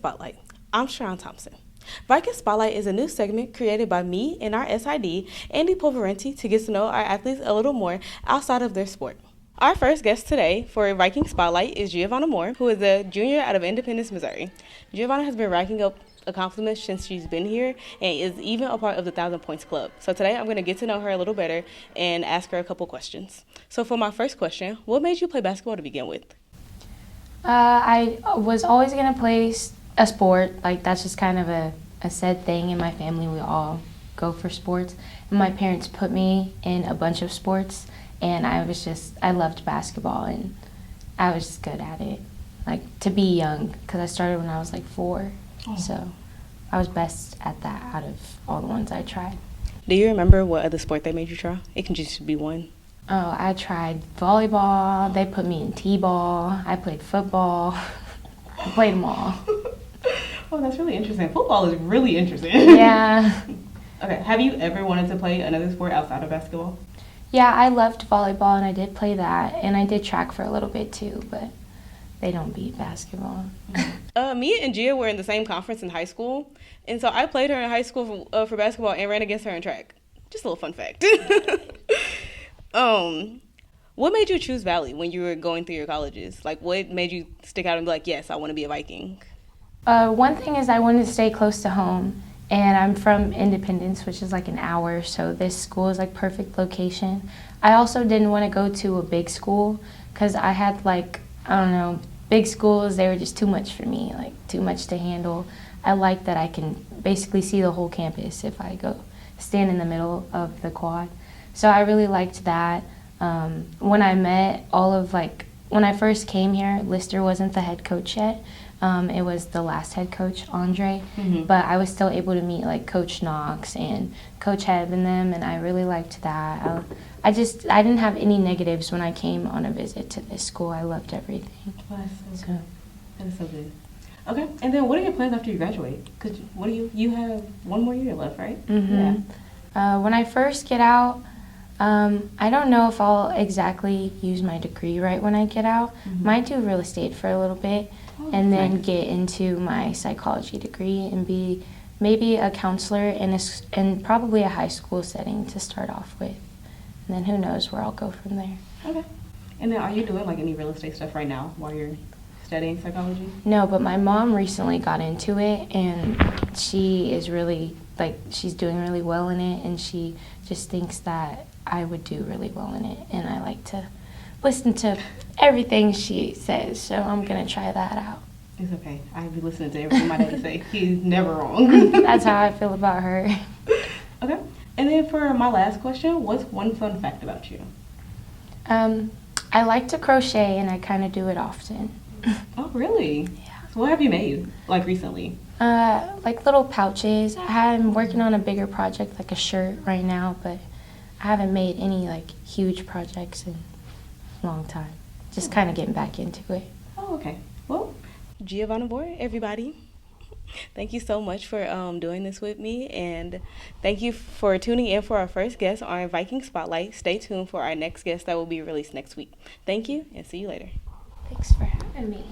Spotlight. I'm Shu'Ron Thompson. Viking Spotlight is a new segment created by me and our SID, Andy Poverenti, to get to know our athletes a little more outside of their sport. Our first guest today for Viking Spotlight is Gia Moore, who is a junior out of Independence, Missouri. Giavanna has been racking up accomplishments since she's been here and is even a part of the 1,000 Points Club. So today I'm going to get to know her a little better and ask her a couple questions. So for my first question, what made you play basketball to begin with? I was always going to play a sport. Like, that's just kind of a said thing in my family. We all go for sports. And my parents put me in a bunch of sports, and I loved basketball, and I was just good at it. Like, to be young, because I started when I was like 4. Oh. So I was best at that out of all the ones I tried. Do you remember what other sport they made you try? It can just be one. Oh, I tried volleyball. They put me in t-ball. I played football. I played them all. Oh, that's really interesting. Football is really interesting. Yeah. Okay, have you ever wanted to play another sport outside of basketball? Yeah, I loved volleyball, and I did play that, and I did track for a little bit too, but they don't beat basketball. Me and Gia were in the same conference in high school, and so I played her in high school for basketball and ran against her in track. Just a little fun fact. What made you choose Valley when you were going through your colleges? Like, what made you stick out and be like, yes, I want to be a Viking? One thing is I wanted to stay close to home, and I'm from Independence, which is like an hour, so this school is like perfect location. I also didn't want to go to a big school because I had big schools, they were just too much for me, like too much to handle. I like that I can basically see the whole campus if I go stand in the middle of the quad. So I really liked that. When I first came here, Lister wasn't the head coach yet. It was the last head coach, Andre, but I was still able to meet like Coach Knox and Coach Hebb and them, and I really liked that. I didn't have any negatives when I came on a visit to this school. I loved everything. Oh, that's so good. That is so good. Okay, and then what are your plans after you graduate? Because you have one more year left, right? Mm-hmm. Yeah. When I first get out, I don't know if I'll exactly use my degree right when I get out. Might do real estate for a little bit, and then get into my psychology degree and be maybe a counselor in probably a high school setting to start off with. And then who knows where I'll go from there. Okay. And then are you doing like any real estate stuff right now while you're studying psychology? No, but my mom recently got into it, and she is really, she's doing really well in it, and she just thinks that I would do really well in it, and I like to listen to everything she says, so I'm going to try that out. It's okay. I'll be listening to everything my daddy say. He's never wrong. That's how I feel about her. Okay. And then for my last question, what's one fun fact about you? I like to crochet, and I kind of do it often. Oh, really? Yeah. So what have you made, like, recently? Like little pouches. I'm working on a bigger project, like a shirt right now, but I haven't made any, like, huge projects in a long time. Just kind of getting back into it. Oh, okay. Well, Giavanna Moore, everybody. Thank you so much for doing this with me, and thank you for tuning in for our first guest on Viking Spotlight. Stay tuned for our next guest that will be released next week. Thank you, and see you later. Thanks for having me.